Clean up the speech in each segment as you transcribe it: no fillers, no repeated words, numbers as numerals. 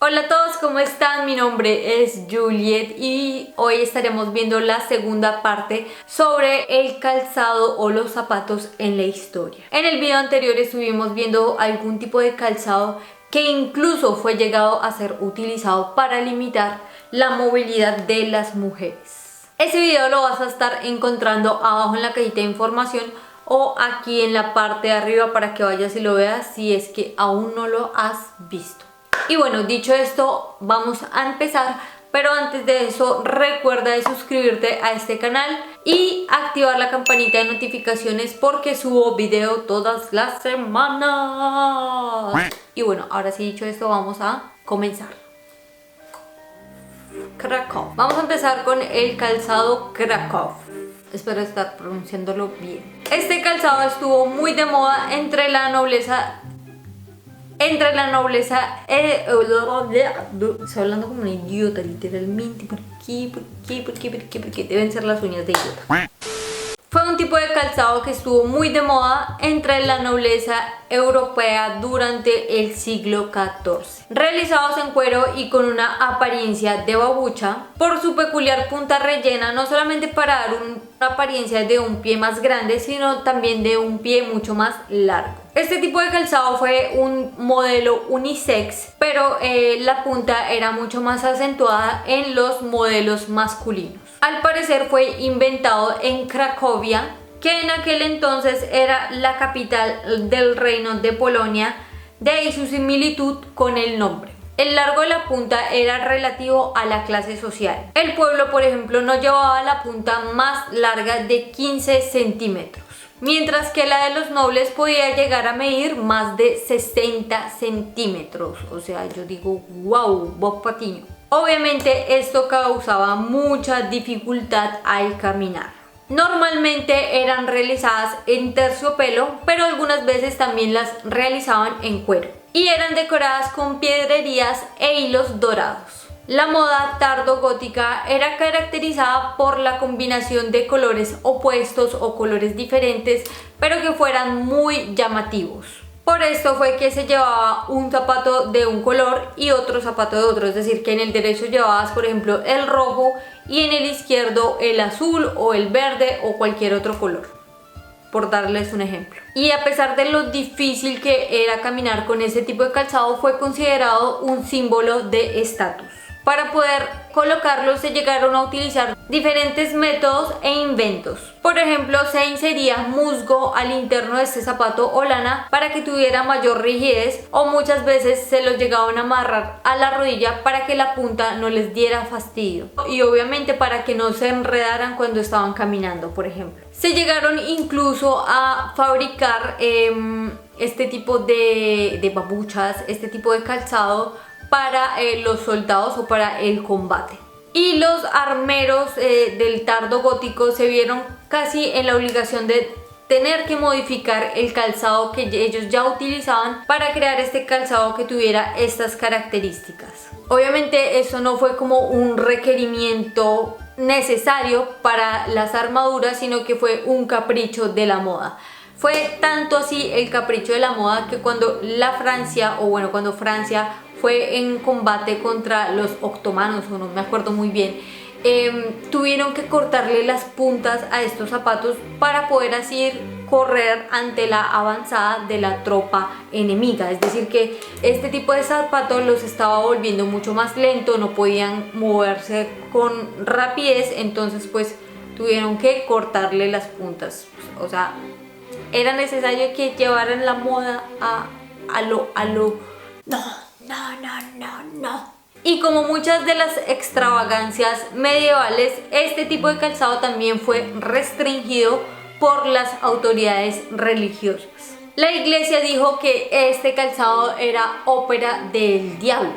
Hola a todos, ¿cómo están? Mi nombre es Juliet y hoy estaremos viendo la segunda parte sobre el calzado o los zapatos en la historia. En el video anterior estuvimos viendo algún tipo de calzado que incluso fue llegado a ser utilizado para limitar la movilidad de las mujeres. Ese video lo vas a estar encontrando abajo en la cajita de información o aquí en la parte de arriba para que vayas y lo veas si es que aún no lo has visto. Y bueno, dicho esto, vamos a empezar, pero antes de eso recuerda de suscribirte a este canal y activar la campanita de notificaciones porque subo video todas las semanas. Y bueno, ahora sí, dicho esto, vamos a comenzar. Krakow. Vamos a empezar con el calzado Krakow. Espero estar pronunciándolo bien. Este calzado estuvo muy de moda entre la nobleza. Estoy hablando como un idiota, literalmente. ¿Por qué? Deben ser las uñas de idiota. Fue un tipo de calzado que estuvo muy de moda entre la nobleza europea durante el siglo XIV. Realizados en cuero y con una apariencia de babucha, por su peculiar punta rellena, no solamente para dar una apariencia de un pie más grande, sino también de un pie mucho más largo. Este tipo de calzado fue un modelo unisex, pero la punta era mucho más acentuada en los modelos masculinos. Al parecer fue inventado en Cracovia, que en aquel entonces era la capital del reino de Polonia, de ahí su similitud con el nombre. El largo de la punta era relativo a la clase social. El pueblo, por ejemplo, no llevaba la punta más larga de 15 centímetros. Mientras que la de los nobles podía llegar a medir más de 60 centímetros. O sea, yo digo, wow, Bob Patiño. Obviamente esto causaba mucha dificultad al caminar. Normalmente eran realizadas en terciopelo, pero algunas veces también las realizaban en cuero. Y eran decoradas con piedrerías e hilos dorados. La moda tardogótica era caracterizada por la combinación de colores opuestos o colores diferentes, pero que fueran muy llamativos. Por esto fue que se llevaba un zapato de un color y otro zapato de otro, es decir, que en el derecho llevabas, por ejemplo, el rojo y en el izquierdo el azul o el verde o cualquier otro color, por darles un ejemplo. Y a pesar de lo difícil que era caminar con ese tipo de calzado, fue considerado un símbolo de estatus. Para poder colocarlo se llegaron a utilizar diferentes métodos e inventos. Por ejemplo, se insería musgo al interno de este zapato o lana para que tuviera mayor rigidez, o muchas veces se los llegaban a amarrar a la rodilla para que la punta no les diera fastidio y obviamente para que no se enredaran cuando estaban caminando, por ejemplo. Se llegaron incluso a fabricar este tipo de babuchas, este tipo de calzado para los soldados o para el combate. Y los armeros del tardo gótico se vieron casi en la obligación de tener que modificar el calzado que ellos ya utilizaban para crear este calzado que tuviera estas características. Obviamente eso no fue como un requerimiento necesario para las armaduras, sino que fue un capricho de la moda. Fue tanto así el capricho de la moda que cuando cuando Francia fue en combate contra los otomanos, o no me acuerdo muy bien, tuvieron que cortarle las puntas a estos zapatos para poder así correr ante la avanzada de la tropa enemiga. Es decir, que este tipo de zapatos los estaba volviendo mucho más lento, no podían moverse con rapidez, entonces pues tuvieron que cortarle las puntas. O sea, era necesario que llevaran la moda a lo... No. Y como muchas de las extravagancias medievales, este tipo de calzado también fue restringido por las autoridades religiosas. La iglesia dijo que este calzado era ópera del diablo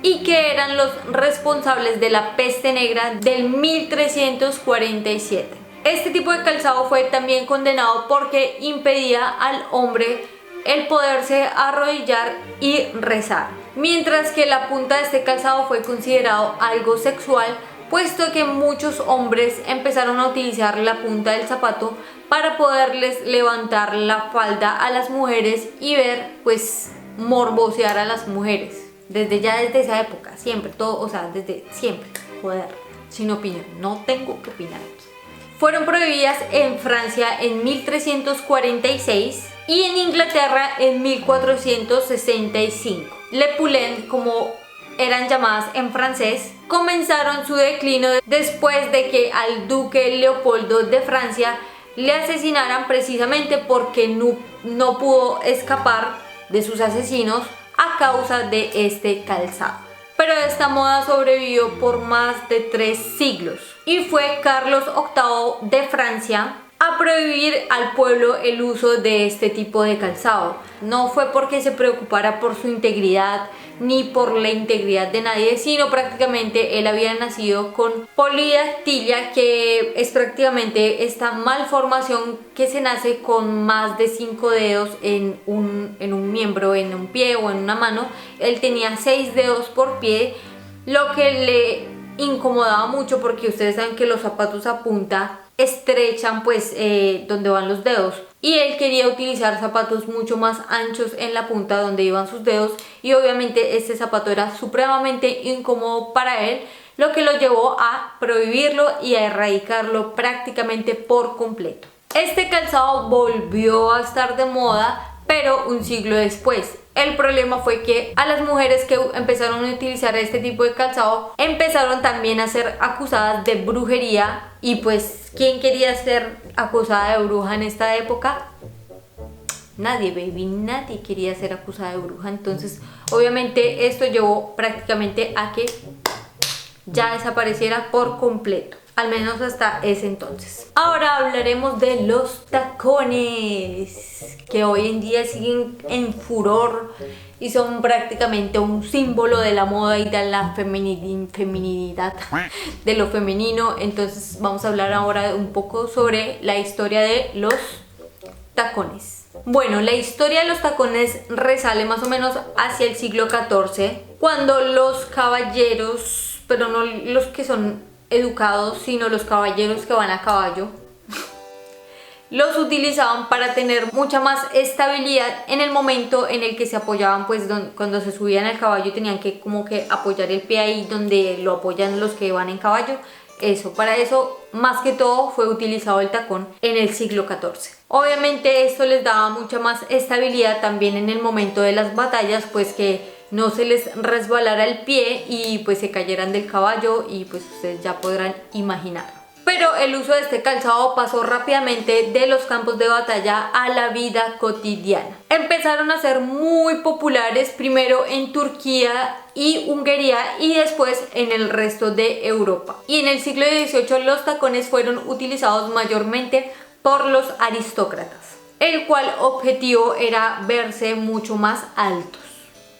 y que eran los responsables de la peste negra del 1347. Este tipo de calzado fue también condenado porque impedía al hombre el poderse arrodillar y rezar, mientras que la punta de este calzado fue considerado algo sexual, puesto que muchos hombres empezaron a utilizar la punta del zapato para poderles levantar la falda a las mujeres y ver, pues, morbosear a las mujeres. desde esa época, siempre, todo, o sea, desde siempre, joder, sin opinión, no tengo que opinar aquí. Fueron prohibidas en Francia en 1346 y en Inglaterra en 1465. Les Poulennes, como eran llamadas en francés, comenzaron su declino después de que al duque Leopoldo de Francia le asesinaran precisamente porque no pudo escapar de sus asesinos a causa de este calzado. Pero esta moda sobrevivió por más de 3 siglos y fue Carlos VIII de Francia a prohibir al pueblo el uso de este tipo de calzado. No fue porque se preocupara por su integridad ni por la integridad de nadie, sino prácticamente él había nacido con polidactilia, que es prácticamente esta malformación que se nace con más de 5 dedos en un miembro, en un pie o en una mano. Él tenía 6 dedos por pie, lo que le incomodaba mucho porque ustedes saben que los zapatos a punta estrechan pues donde van los dedos, y él quería utilizar zapatos mucho más anchos en la punta donde iban sus dedos, y obviamente este zapato era supremamente incómodo para él, lo que lo llevó a prohibirlo y a erradicarlo prácticamente por completo. Este calzado volvió a estar de moda, pero un siglo después. El problema fue que a las mujeres que empezaron a utilizar este tipo de calzado empezaron también a ser acusadas de brujería, y pues ¿quién quería ser acusada de bruja en esta época? Nadie, baby, nadie quería ser acusada de bruja. Entonces obviamente esto llevó prácticamente a que ya desapareciera por completo, al menos hasta ese entonces. Ahora hablaremos de los tacones, que hoy en día siguen en furor y son prácticamente un símbolo de la moda y de la feminidad, de lo femenino. Entonces vamos a hablar ahora un poco sobre la historia de los tacones. Bueno, la historia de los tacones resale más o menos hacia el siglo XIV, cuando los caballeros, pero no los que son educados, sino los caballeros que van a caballo, los utilizaban para tener mucha más estabilidad en el momento en el que se apoyaban, pues cuando se subían al caballo tenían que como que apoyar el pie ahí donde lo apoyan los que van en caballo. Para eso más que todo fue utilizado el tacón en el siglo XIV. Obviamente esto les daba mucha más estabilidad también en el momento de las batallas, pues que no se les resbalara el pie y pues se cayeran del caballo, y pues ustedes ya podrán imaginar. Pero el uso de este calzado pasó rápidamente de los campos de batalla a la vida cotidiana. Empezaron a ser muy populares primero en Turquía y Hungría y después en el resto de Europa. Y en el siglo XVIII los tacones fueron utilizados mayormente por los aristócratas, el cual objetivo era verse mucho más altos.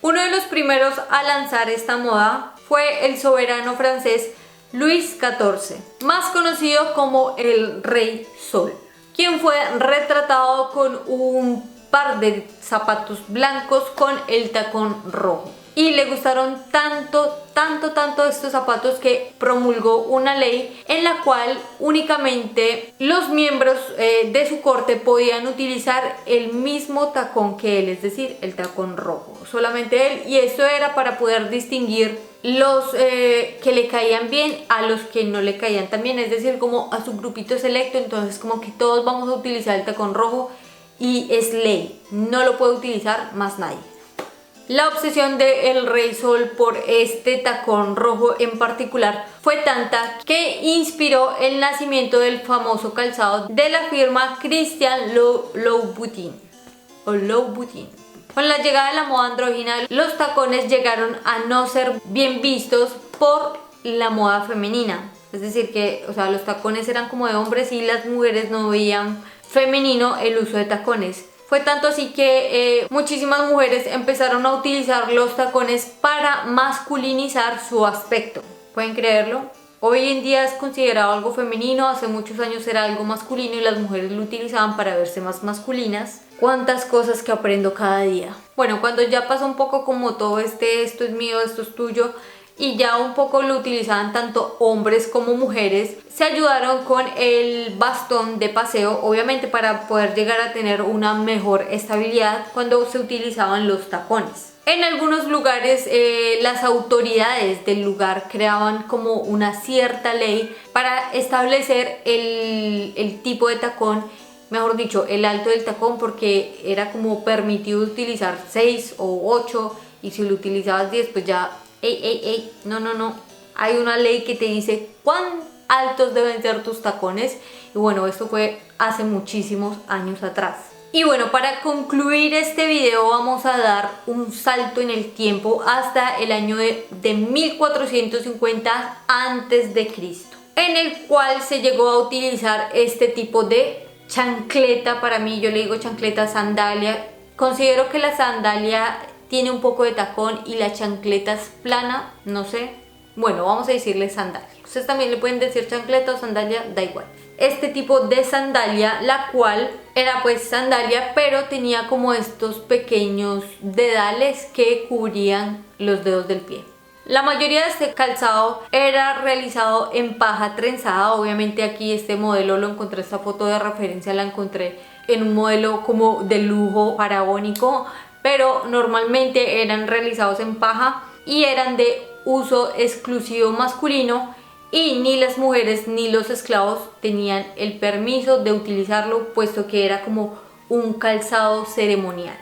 Uno de los primeros a lanzar esta moda fue el soberano francés Luis XIV, más conocido como el Rey Sol, quien fue retratado con un par de zapatos blancos con el tacón rojo. Y le gustaron tanto estos zapatos que promulgó una ley en la cual únicamente los miembros de su corte podían utilizar el mismo tacón que él, es decir, el tacón rojo, solamente él. Y esto era para poder distinguir los que le caían bien a los que no le caían tan bien, es decir, como a su grupito selecto. Entonces como que todos vamos a utilizar el tacón rojo y es ley, no lo puede utilizar más nadie. La obsesión del Rey Sol por este tacón rojo en particular fue tanta que inspiró el nacimiento del famoso calzado de la firma Christian Louboutin. Con la llegada de la moda andrógina, los tacones llegaron a no ser bien vistos por la moda femenina. Es decir que, los tacones eran como de hombres y las mujeres no veían femenino el uso de tacones. Fue tanto así que muchísimas mujeres empezaron a utilizar los tacones para masculinizar su aspecto. ¿Pueden creerlo? Hoy en día es considerado algo femenino, hace muchos años era algo masculino y las mujeres lo utilizaban para verse más masculinas. Cuántas cosas que aprendo cada día. Bueno, cuando ya pasó un poco como todo esto es mío, esto es tuyo, y ya un poco lo utilizaban tanto hombres como mujeres, se ayudaron con el bastón de paseo, obviamente para poder llegar a tener una mejor estabilidad cuando se utilizaban los tacones. En algunos lugares las autoridades del lugar creaban como una cierta ley para establecer el tipo de tacón, mejor dicho, el alto del tacón, porque era como permitido utilizar 6 o 8 y si lo utilizabas 10 pues ya, no, hay una ley que te dice cuán altos deben ser tus tacones y bueno, esto fue hace muchísimos años atrás. Y bueno, para concluir este video vamos a dar un salto en el tiempo hasta el año de 1450 antes de Cristo, en el cual se llegó a utilizar este tipo de chancleta. Para mí, yo le digo chancleta sandalia. Considero que la sandalia tiene un poco de tacón y la chancleta es plana, no sé. Bueno, vamos a decirle sandalia. Ustedes también le pueden decir chancleta o sandalia, da igual. Este tipo de sandalia, la cual era pues sandalia, pero tenía como estos pequeños dedales que cubrían los dedos del pie. La mayoría de este calzado era realizado en paja trenzada. Obviamente aquí este modelo lo encontré, esta foto de referencia la encontré en un modelo como de lujo faraónico, pero normalmente eran realizados en paja y eran de uso exclusivo masculino. Y ni las mujeres ni los esclavos tenían el permiso de utilizarlo, puesto que era como un calzado ceremonial.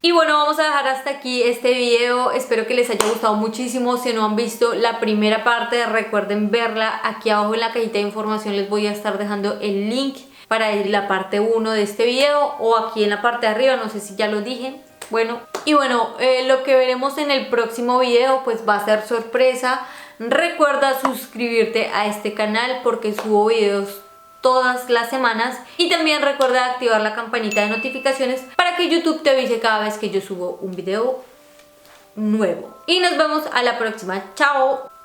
Y bueno, vamos a dejar hasta aquí este video. Espero que les haya gustado muchísimo. Si no han visto la primera parte, recuerden verla. Aquí abajo en la cajita de información les voy a estar dejando el link para la parte 1 de este video, o aquí en la parte de arriba, no sé si ya lo dije. Bueno, y bueno, lo que veremos en el próximo video pues va a ser sorpresa. Recuerda suscribirte a este canal porque subo videos todas las semanas y también recuerda activar la campanita de notificaciones para que YouTube te avise cada vez que yo subo un video nuevo. Y nos vemos a la próxima. ¡Chao!